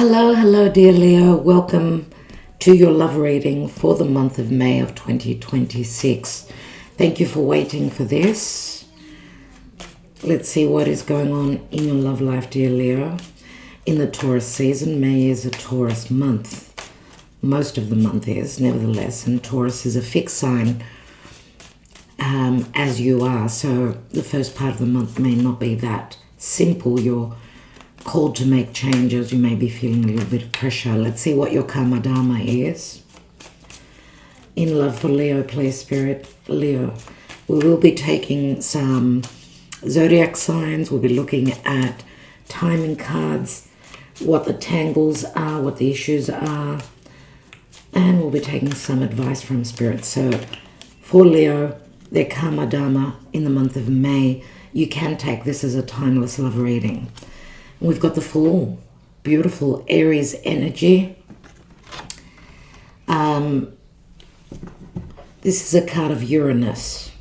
Hello, dear Leo. Welcome to your love reading for the month of May of 2026. Thank you for waiting for this. Let's see what is going on in your love life, dear Leo. In the Taurus season, May is a Taurus month. Most of the month is, nevertheless, and Taurus is a fixed sign as you are. So the first part of the month may not be that simple. You're called to make changes. You may be feeling a little bit of pressure. Let's see what your karma dharma is. In love for Leo, please, Spirit. Leo, we will be taking some zodiac signs. We'll be looking at timing cards, what the tangles are, what the issues are, and we'll be taking some advice from Spirit. So for Leo, their karma dharma in the month of May, you can take this as a timeless love reading. We've got the full, beautiful Aries energy. This is a card of Uranus.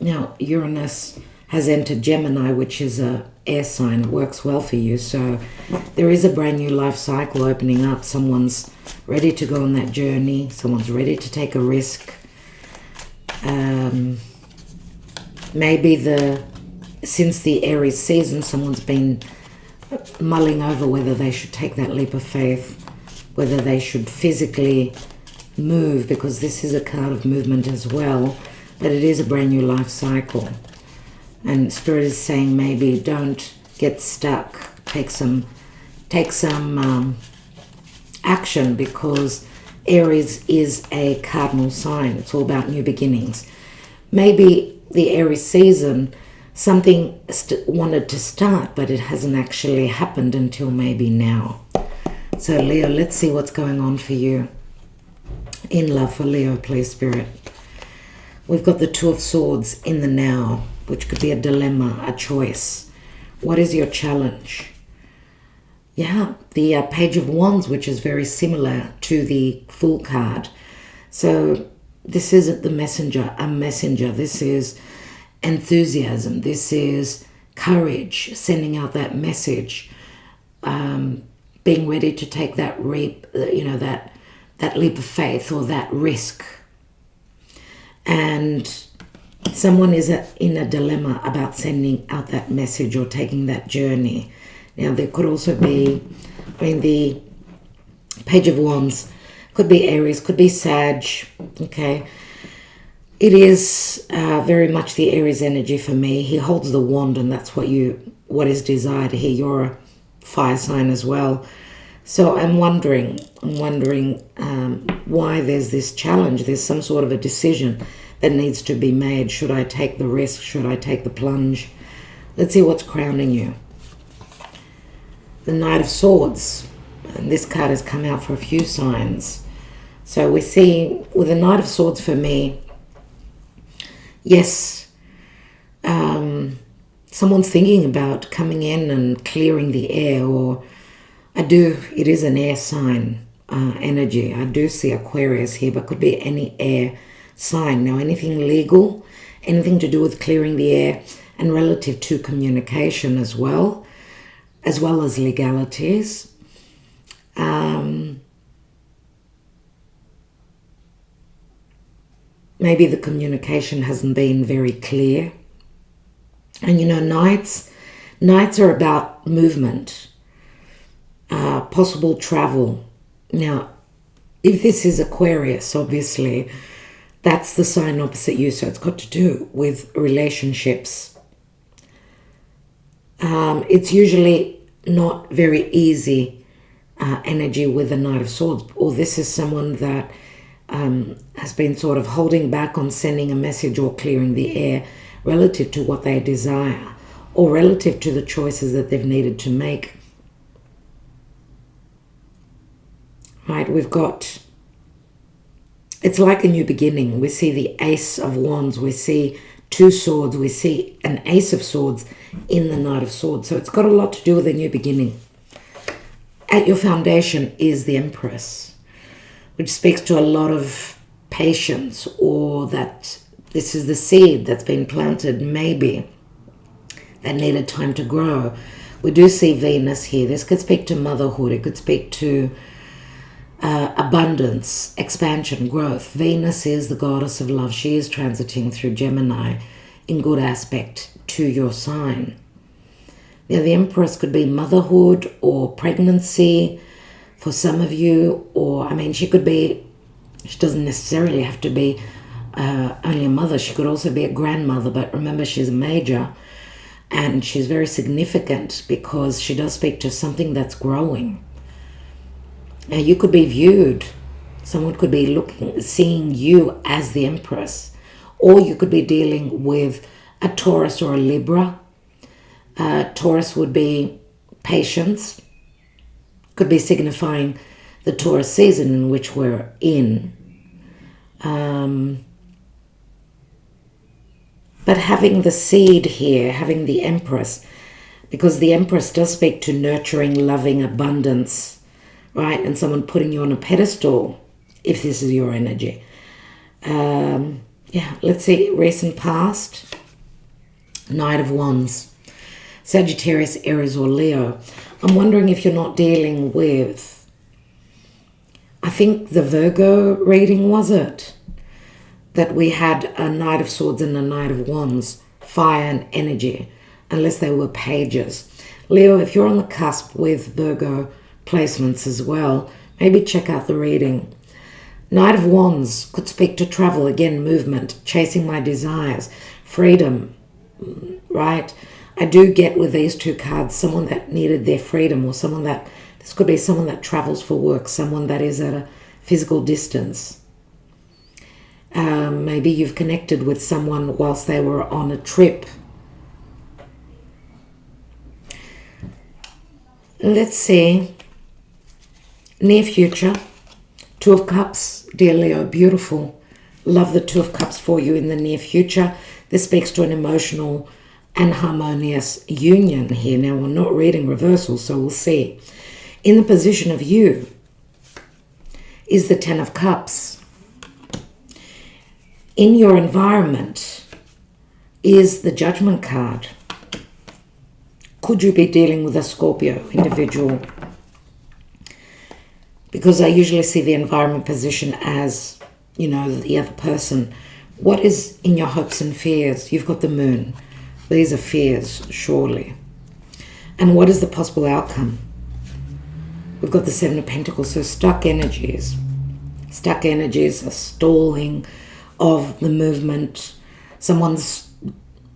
Now, Uranus has entered Gemini, which is a air sign. It works well for you. So there is a brand new life cycle opening up. Someone's ready to go on that journey. Someone's ready to take a risk. Maybe since the Aries season, someone's been mulling over whether they should take that leap of faith, whether they should physically move, because this is a card of movement as well, but it is a brand new life cycle. And Spirit is saying maybe don't get stuck, take some action, because Aries is a cardinal sign. It's all about new beginnings. Maybe the Aries season, something wanted to start, but it hasn't actually happened until maybe now. So Leo, let's see what's going on for you. In love for Leo, please, Spirit. We've got the Two of Swords in the now, which could be a dilemma, a choice. What is your challenge? Yeah, the Page of Wands, which is very similar to the Fool card. So this isn't the messenger, a messenger. This is enthusiasm. This is courage, sending out that message, being ready to take that leap of faith or that risk. And someone is in a dilemma about sending out that message or taking that journey. Now, there could also be, the Page of Wands could be Aries, could be Sag, okay? It is very much the Aries energy for me. He holds the wand, and that's what is desired here. You're a fire sign as well. So I'm wondering why there's this challenge. There's some sort of a decision that needs to be made. Should I take the risk? Should I take the plunge? Let's see what's crowning you. The Knight of Swords. And this card has come out for a few signs. So we see with the Knight of Swords for me, yes, someone's thinking about coming in and clearing the air, or it is an air sign energy. I do see Aquarius here, but could be any air sign. Now, anything legal, anything to do with clearing the air and relative to communication as well as legalities. Maybe the communication hasn't been very clear. And nights are about movement, possible travel. Now, if this is Aquarius, obviously, that's the sign opposite you, so it's got to do with relationships. It's usually not very easy energy with the Knight of Swords, or this is someone that has been sort of holding back on sending a message or clearing the air relative to what they desire or relative to the choices that they've needed to make. Right, it's like a new beginning. We see the Ace of Wands, we see two swords, we see an Ace of Swords in the Knight of Swords. So it's got a lot to do with a new beginning. At your foundation is the Empress, which speaks to a lot of patience, or that this is the seed that's been planted, maybe, that needed time to grow. We do see Venus here. This could speak to motherhood. It could speak to abundance, expansion, growth. Venus is the goddess of love. She is transiting through Gemini in good aspect to your sign. Now, the Empress could be motherhood or pregnancy for some of you, or, I mean, she doesn't necessarily have to be only a mother. She could also be a grandmother, but remember, she's a major, and she's very significant because she does speak to something that's growing. Now, you could be viewed, someone could be seeing you as the Empress, or you could be dealing with a Taurus or a Libra. Taurus would be patience, could be signifying the Taurus season in which we're in. But having the seed here, having the Empress, because the Empress does speak to nurturing, loving, abundance, right? And someone putting you on a pedestal, if this is your energy. Yeah, let's see, recent past. Knight of Wands. Sagittarius, Aries, or Leo. I'm wondering if you're not dealing with, I think the Virgo reading, was it? That we had a Knight of Swords and a Knight of Wands, fire and energy, unless they were pages. Leo, if you're on the cusp with Virgo placements as well, maybe check out the reading. Knight of Wands could speak to travel, again, movement, chasing my desires, freedom, right? I do get with these two cards someone that needed their freedom, or someone that, this could be someone that travels for work, someone that is at a physical distance. Maybe you've connected with someone whilst they were on a trip. Let's see. Near future. Two of Cups, dear Leo, beautiful. Love the Two of Cups for you in the near future. This speaks to an emotional and harmonious union here. Now, we're not reading reversals, so we'll see. In the position of you is the Ten of Cups. In your environment is the Judgment card. Could you be dealing with a Scorpio individual? Because I usually see the environment position as, you know, the other person. What is in your hopes and fears? You've got the Moon. These are fears, surely. And what is the possible outcome? We've got the Seven of Pentacles, so stuck energies. Stuck energies, a stalling of the movement. Someone's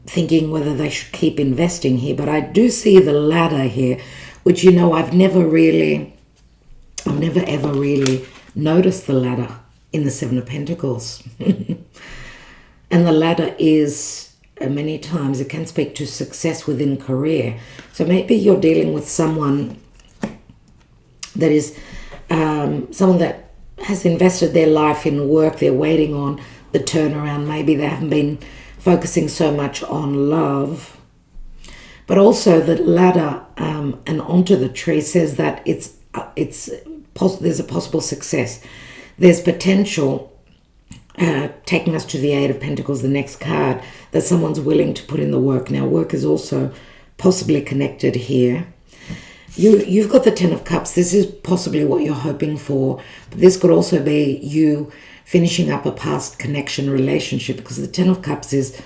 thinking whether they should keep investing here, but I do see the ladder here, which, you know, I've never ever really noticed the ladder in the Seven of Pentacles. And the ladder is, many times, it can speak to success within career. So maybe you're dealing with someone that is, someone that has invested their life in work. They're waiting on the turnaround. Maybe they haven't been focusing so much on love. But also the ladder and onto the tree says that there's a possible success. There's potential, taking us to the Eight of Pentacles, the next card, that someone's willing to put in the work. Now, work is also possibly connected here. You've got the Ten of Cups. This is possibly what you're hoping for. But this could also be you finishing up a past connection relationship, because the Ten of Cups is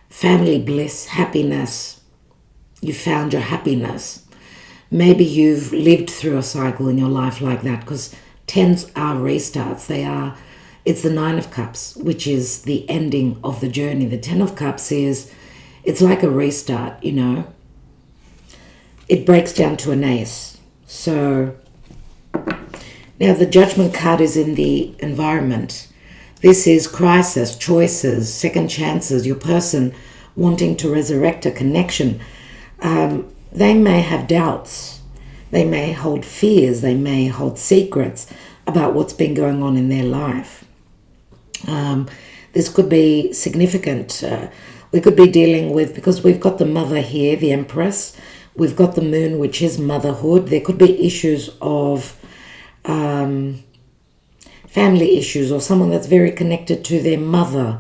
family bliss, happiness. You found your happiness. Maybe you've lived through a cycle in your life like that, because tens are restarts. It's the Nine of Cups, which is the ending of the journey. The Ten of Cups it's like a restart, you know. It breaks down to an ace. So now the Judgment card is in the environment. This is crisis, choices, second chances, your person wanting to resurrect a connection. They may have doubts. They may hold fears. They may hold secrets about what's been going on in their life. This could be significant. We could be dealing with, because we've got the Mother here, the Empress. We've got the Moon, which is motherhood. There could be issues of family issues, or someone that's very connected to their mother.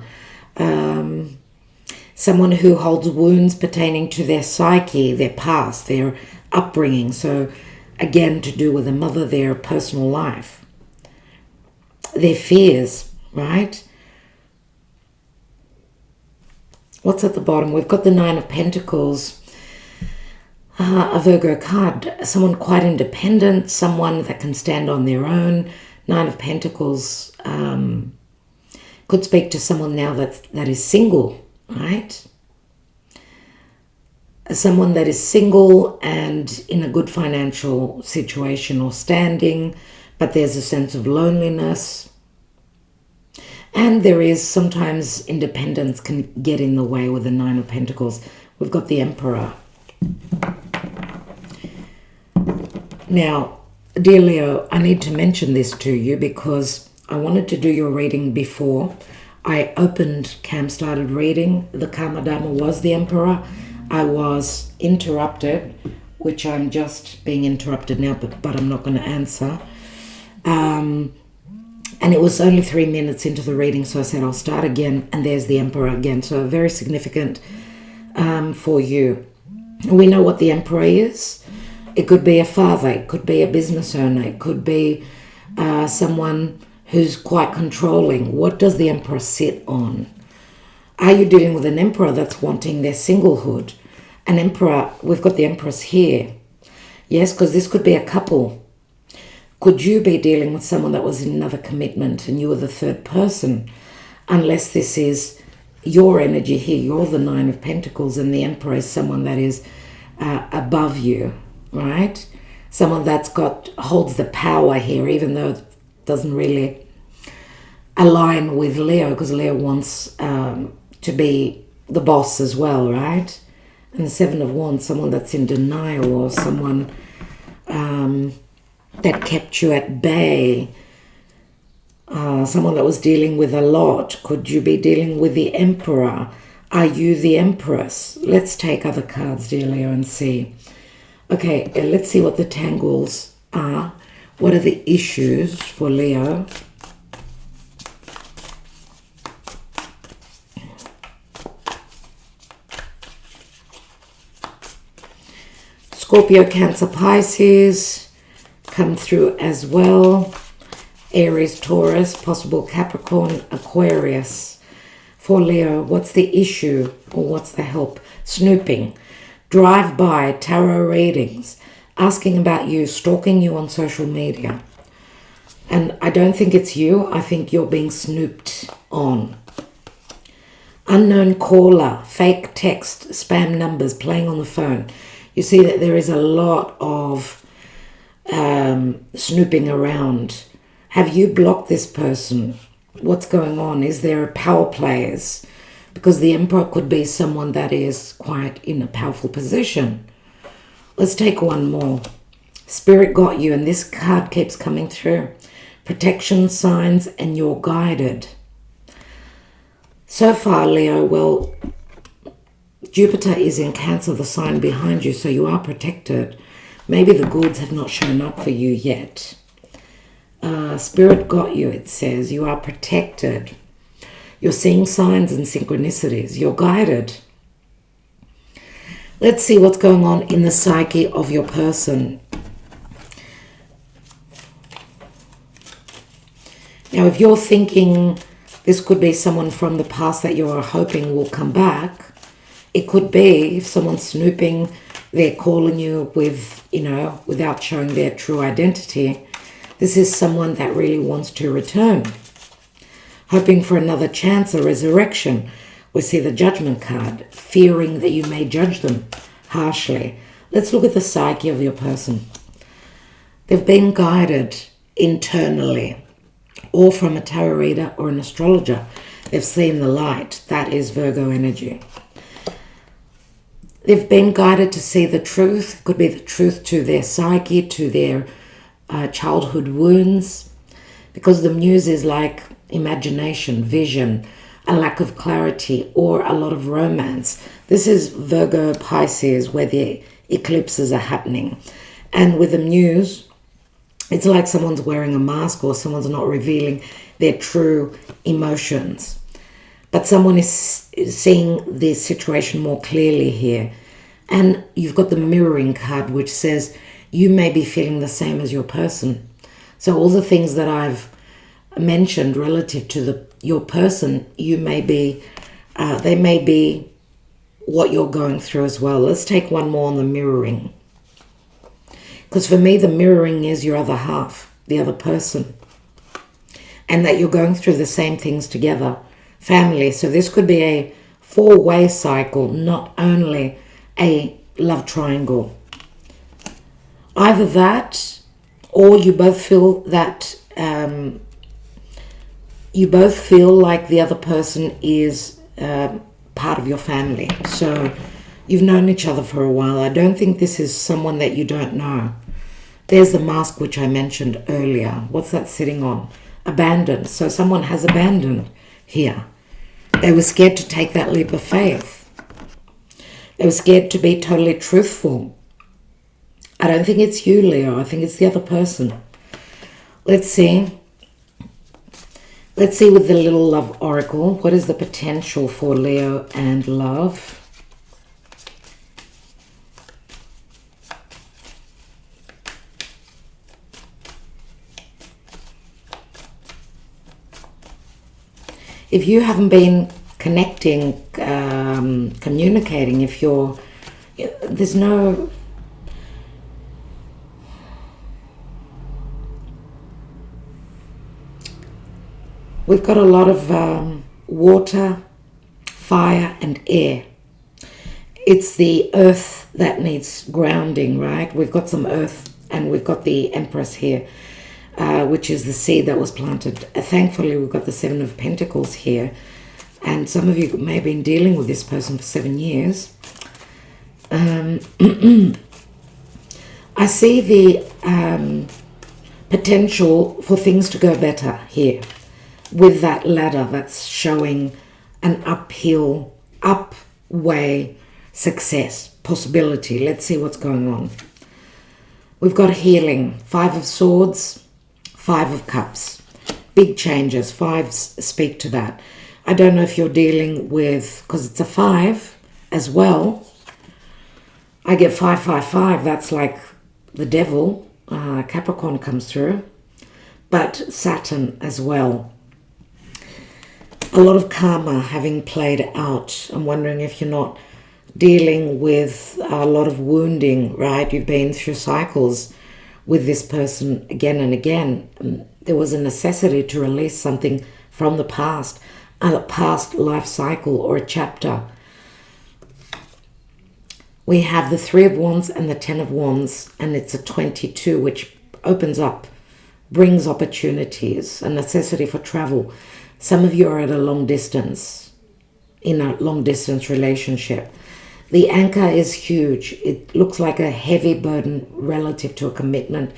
Someone who holds wounds pertaining to their psyche, their past, their upbringing. So again, to do with the mother, their personal life, their fears, right? What's at the bottom? We've got the Nine of Pentacles, a Virgo card, someone quite independent, someone that can stand on their own. Nine of Pentacles could speak to someone now that is single, right? Someone that is single and in a good financial situation or standing, but there's a sense of loneliness. And there is sometimes independence can get in the way with the Nine of Pentacles. We've got the Emperor. Now, dear Leo, I need to mention this to you because I wanted to do your reading before. I opened Cam started reading. The Karma Dharma was the Emperor. I was interrupted, which I'm just being interrupted now, but I'm not going to answer. And it was only 3 minutes into the reading, so I said I'll start again, and there's the Emperor again. So very significant for you. We know what the Emperor is. It could be a father, it could be a business owner, it could be someone who's quite controlling. What does the Emperor sit on? Are you dealing with an Emperor that's wanting their singlehood? An Emperor, we've got the Empress here. Yes, because this could be a couple. Could you be dealing with someone that was in another commitment and you were the third person? Unless this is your energy here, you're the Nine of Pentacles, and the Emperor is someone that is above you, right? Someone that's holds the power here, even though it doesn't really align with Leo, because Leo wants to be the boss as well, right? And the Seven of Wands, someone that's in denial, or someone that kept you at bay, someone that was dealing with a lot. Could you be dealing with the Emperor? Are you the Empress? Let's take other cards, dear Leo, and see. Okay, let's see what the tangles are. What are the issues for Leo? Scorpio, Cancer, Pisces come through as well. Aries, Taurus, possible Capricorn, Aquarius. For Leo, what's the issue or what's the help? Snooping, drive-by, tarot readings, asking about you, stalking you on social media. And I don't think it's you. I think you're being snooped on. Unknown caller, fake text, spam numbers, playing on the phone. You see that there is a lot of snooping around. Have you blocked this person? What's going on? Is there a power players? Because the Emperor could be someone that is quite in a powerful position. Let's take one more. Spirit got you, and this card keeps coming through. Protection signs, and you're guided. So far, Leo, well, Jupiter is in Cancer, the sign behind you, so you are protected. Maybe the goods have not shown up for you yet. Spirit got you, it says. You are protected. You're seeing signs and synchronicities. You're guided. Let's see what's going on in the psyche of your person. Now, if you're thinking this could be someone from the past that you're hoping will come back, it could be if someone's snooping, they're calling you with, without showing their true identity. This is someone that really wants to return, hoping for another chance, a resurrection. We see the Judgment card, fearing that you may judge them harshly. Let's look at the psyche of your person. They've been guided internally, or from a tarot reader or an astrologer. They've seen the light. That is Virgo energy. They've been guided to see the truth. It could be the truth to their psyche, to their childhood wounds, because the muse is like imagination, vision, a lack of clarity, or a lot of romance. This is Virgo, Pisces, where the eclipses are happening. And with the muse, it's like someone's wearing a mask, or someone's not revealing their true emotions. But someone is seeing the situation more clearly here. And you've got the mirroring card, which says you may be feeling the same as your person. So all the things that I've mentioned relative to your person, you may be, they may be what you're going through as well. Let's take one more on the mirroring. Because for me, the mirroring is your other half, the other person. And that you're going through the same things together. Family. So this could be a four-way cycle, not only a love triangle. Either that, or you both feel that like the other person is part of your family. So you've known each other for a while. I don't think this is someone that you don't know. There's the mask which I mentioned earlier. What's that sitting on? Abandoned. So someone has abandoned here. They were scared to take that leap of faith. They were scared to be totally truthful. I don't think it's you, Leo. I think it's the other person. Let's see. Let's see with the little love oracle. What is the potential for Leo and love? If you haven't been connecting, communicating, there's no... We've got a lot of water, fire, and air. It's the earth that needs grounding, right? We've got some earth, and we've got the Empress here. Which is the seed that was planted. Thankfully, we've got the Seven of Pentacles here. And some of you may have been dealing with this person for 7 years. I see the potential for things to go better here. With that ladder that's showing an upway success, possibility. Let's see what's going on. We've got healing. 5 of Swords. 5 of Cups. Big changes. 5s speak to that. I don't know if you're dealing with, because it's a 5 as well. I get 555. That's like the devil. Capricorn comes through. But Saturn as well. A lot of karma having played out. I'm wondering if you're not dealing with a lot of wounding, right? You've been through cycles with this person again and again. There was a necessity to release something from the past, a past life cycle or a chapter. We have the 3 of Wands and the 10 of Wands, and it's a 22, which opens up, brings opportunities, a necessity for travel. Some of you are at a long distance, in a long distance relationship. The anchor is huge. It looks like a heavy burden relative to a commitment,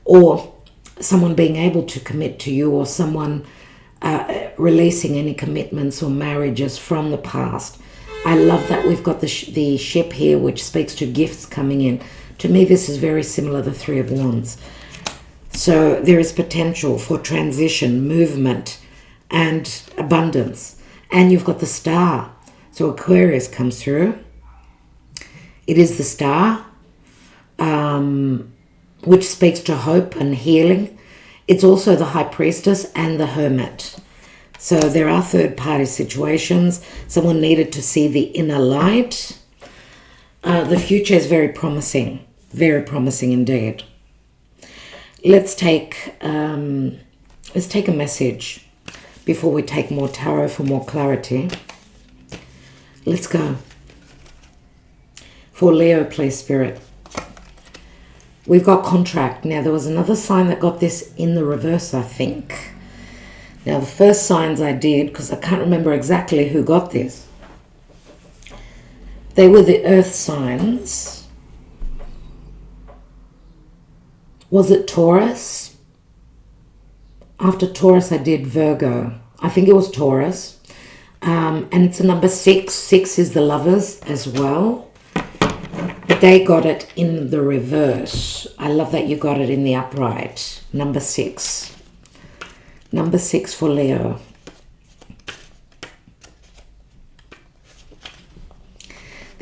or someone being able to commit to you, or someone releasing any commitments or marriages from the past. I love that we've got the ship here, which speaks to gifts coming in. To me, this is very similar to the 3 of Wands. So there is potential for transition, movement, and abundance. And you've got the star. So Aquarius comes through. It is the star, which speaks to hope and healing. It's also the High Priestess and the Hermit. So there are third-party situations. Someone needed to see the inner light. The future is very promising indeed. Let's take a message before we take more tarot for more clarity. Let's go. For Leo, please, Spirit. We've got contract. Now, there was another sign that got this in the reverse, I think. Now, the first signs I did, because I can't remember exactly who got this, they were the earth signs. Was it Taurus? After Taurus, I did Virgo. I think it was Taurus. And it's a number 6. 6 is the lovers as well. But they got it in the reverse. I love that you got it in the upright. Number 6. Number 6 for Leo.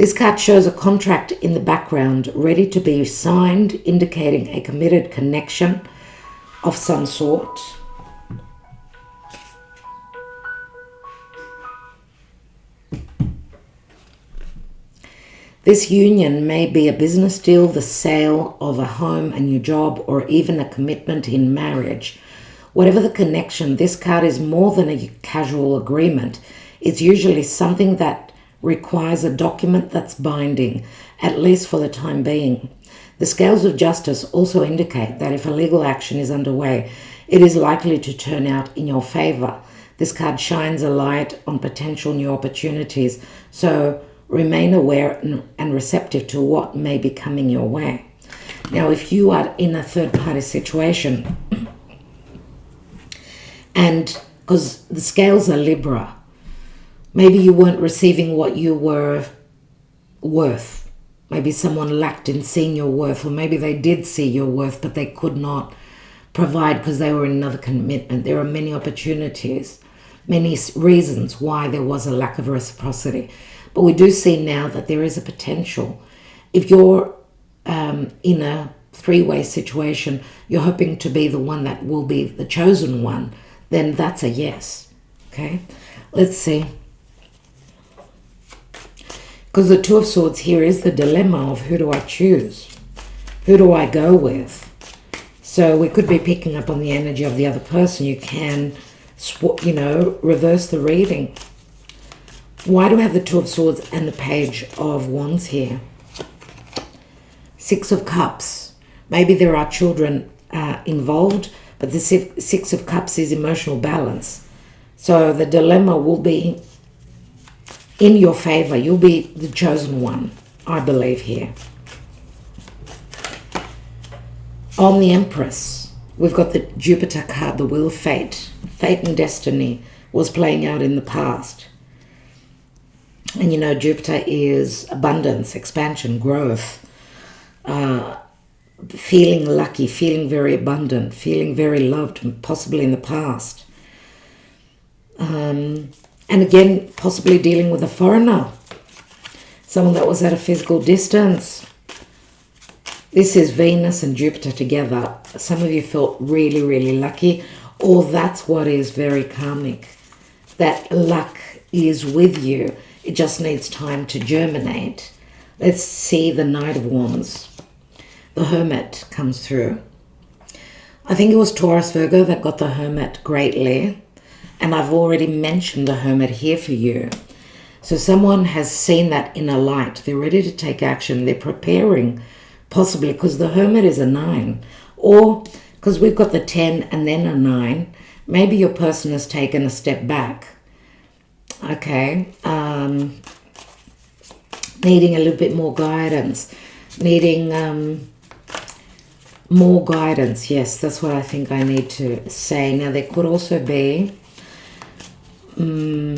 This card shows a contract in the background ready to be signed, indicating a committed connection of some sort. This union may be a business deal, the sale of a home, a new job, or even a commitment in marriage. Whatever the connection, this card is more than a casual agreement. It's usually something that requires a document that's binding, at least for the time being. The scales of justice also indicate that if a legal action is underway, it is likely to turn out in your favor. This card shines a light on potential new opportunities, so remain aware and receptive to what may be coming your way. Now, if you are in a third-party situation, and because the scales are Libra, maybe you weren't receiving what you were worth. Maybe someone lacked in seeing your worth, or maybe they did see your worth, but they could not provide because they were in another commitment. There are many opportunities, many reasons why there was a lack of reciprocity. But we do see now that there is a potential. If you're in a three-way situation, you're hoping to be the one that will be the chosen one, then that's a yes. Okay, let's see. Because the Two of Swords here is the dilemma of who do I choose? Who do I go with? So we could be picking up on the energy of the other person. You can, reverse the reading. Why do I have the Two of Swords and the Page of Wands here? Six of Cups. Maybe there are children involved, but the Six of Cups is emotional balance. So the dilemma will be in your favor. You'll be the chosen one, I believe here. On the Empress, we've got the Jupiter card, the Wheel of Fate. Fate and destiny was playing out in the past. And you know, Jupiter is abundance, expansion, growth, feeling lucky, feeling very abundant, feeling very loved, possibly in the past. And again, possibly dealing with a foreigner, someone that was at a physical distance. This is Venus and Jupiter together. Some of you felt really, really lucky, or that's what is very karmic. That luck is with you. It just needs time to germinate. Let's see the Knight of Wands. The Hermit comes through. I think it was Taurus, Virgo that got the Hermit greatly. And I've already mentioned the Hermit here for you. So someone has seen that inner light. They're ready to take action. They're preparing, possibly because the Hermit is a 9. Or because we've got the 10 and then a 9. Maybe your person has taken a step back. Okay, needing a little bit more guidance, needing more guidance. Yes, that's what I think I need to say. Now, there could also be, I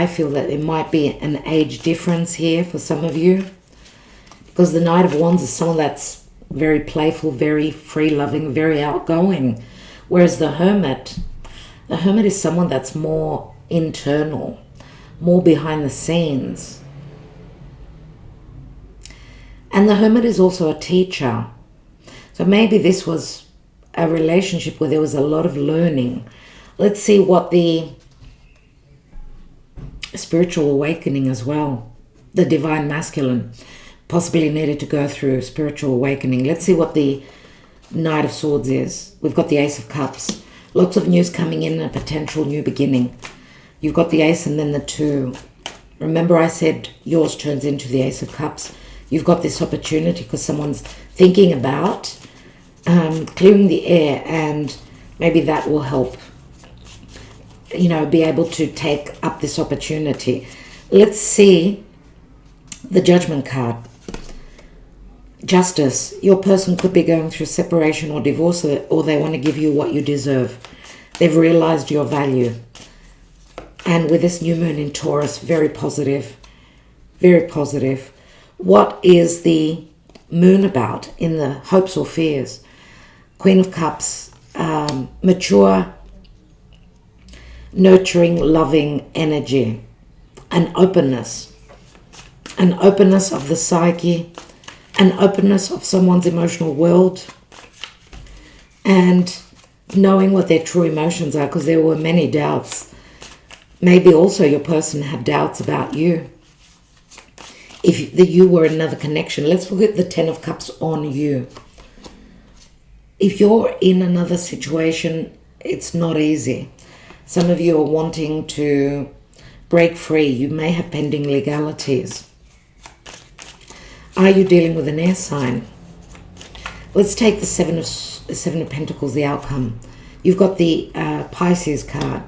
feel that there might be an age difference here for some of you, because the Knight of Wands is someone that's very playful, very free-loving, very outgoing, whereas the Hermit is someone that's more internal, more behind the scenes. And the Hermit is also a teacher. So maybe this was a relationship where there was a lot of learning. Let's see what the spiritual awakening as well, the divine masculine, possibly needed to go through spiritual awakening. Let's see what the Knight of Swords is. We've got the Ace of Cups. Lots of news coming in, a potential new beginning. You've got the Ace and then the 2. Remember I said yours turns into the Ace of Cups. You've got this opportunity because someone's thinking about clearing the air, and maybe that will help, be able to take up this opportunity. Let's see the Judgment card. Justice. Your person could be going through separation or divorce, or they want to give you what you deserve. They've realized your value. And with this new moon in Taurus, very positive. Very positive. What is the moon about in the hopes or fears? Queen of Cups. Mature, nurturing, loving energy. an openness of the psyche, an openness of someone's emotional world, and knowing what their true emotions are, because there were many doubts. Maybe also your person had doubts about you. If you were another connection, let's look at the Ten of Cups on you. If you're in another situation, it's not easy. Some of you are wanting to break free. You may have pending legalities. Are you dealing with an air sign? Let's take the Seven of Pentacles, the outcome. You've got the Pisces card,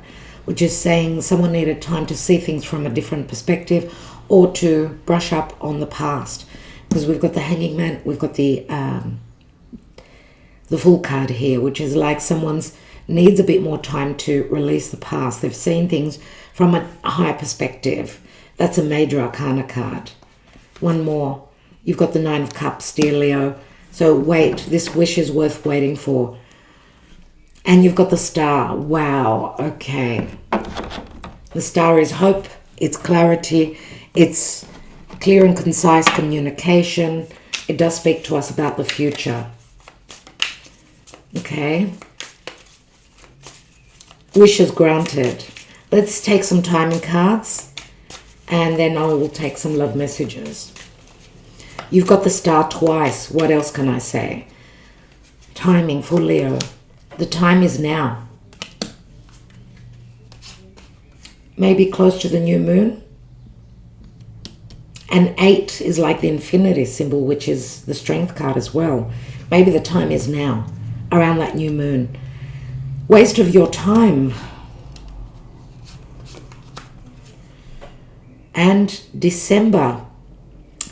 which is saying someone needed time to see things from a different perspective or to brush up on the past. Because we've got the Hanging Man, we've got the Fool card here, which is like someone's needs a bit more time to release the past. They've seen things from a higher perspective. That's a major arcana card. One more. You've got the Nine of Cups, dear Leo. So wait, this wish is worth waiting for. And you've got the Star. Wow, okay. The Star is hope, it's clarity, it's clear and concise communication. It does speak to us about the future. Okay. Wishes granted. Let's take some timing cards and then I will take some love messages. You've got the Star twice. What else can I say? Timing for Leo. The time is now. Maybe close to the new moon. And 8 is like the infinity symbol, which is the strength card as well. Maybe the time is now, around that new moon. Waste of your time. And December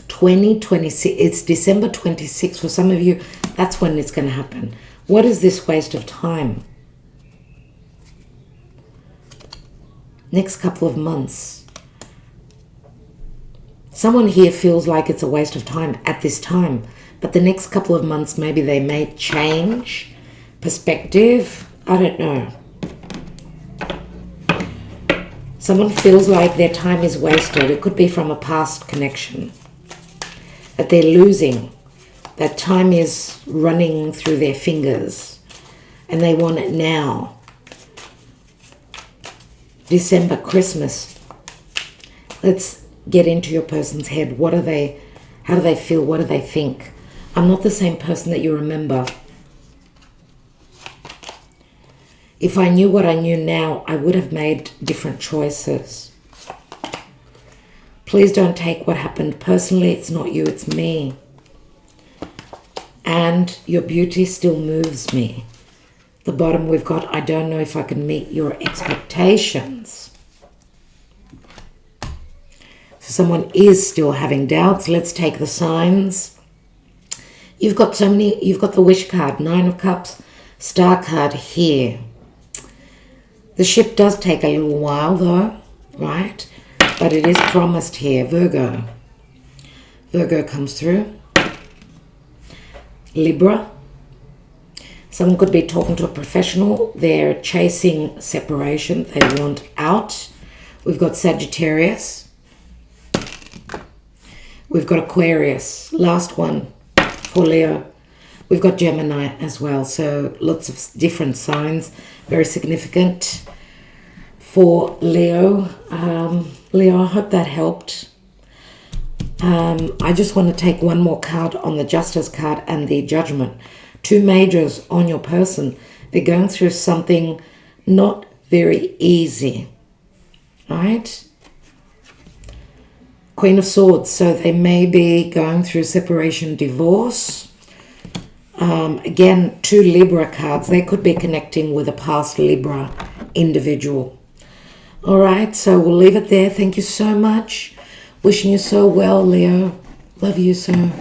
2026, it's December 26th. For some of you, that's when it's going to happen. What is this waste of time? Next couple of months. Someone here feels like it's a waste of time at this time. But the next couple of months, maybe they may change perspective. I don't know. Someone feels like their time is wasted. It could be from a past connection. That they're losing. That time is running through their fingers. And they want it now. December, Christmas. Let's get into your person's head. What are they? How do they feel? What do they think? I'm not the same person that you remember. If I knew what I knew now, I would have made different choices. Please don't take what happened personally. It's not you, it's me. And your beauty still moves me. The bottom we've got, I don't know if I can meet your expectations. So someone is still having doubts. Let's take the signs. You've got so many, you've got the wish card, Nine of Cups, Star card here. The ship does take a little while though, right? But it is promised here, Virgo. Virgo comes through. Libra. Someone could be talking to a professional. They're chasing separation. They want out. We've got Sagittarius. We've got Aquarius. Last one for Leo. We've got Gemini as well. So lots of different signs. Very significant for Leo. Leo, I hope that helped. I just want to take one more card on the Justice card and the Judgment. Two majors on your person. They're going through something not very easy. Right? Queen of Swords. So they may be going through separation, divorce. Again, two Libra cards. They could be connecting with a past Libra individual. All right, so we'll leave it there. Thank you so much. Wishing you so well, Leo. Love you, sir.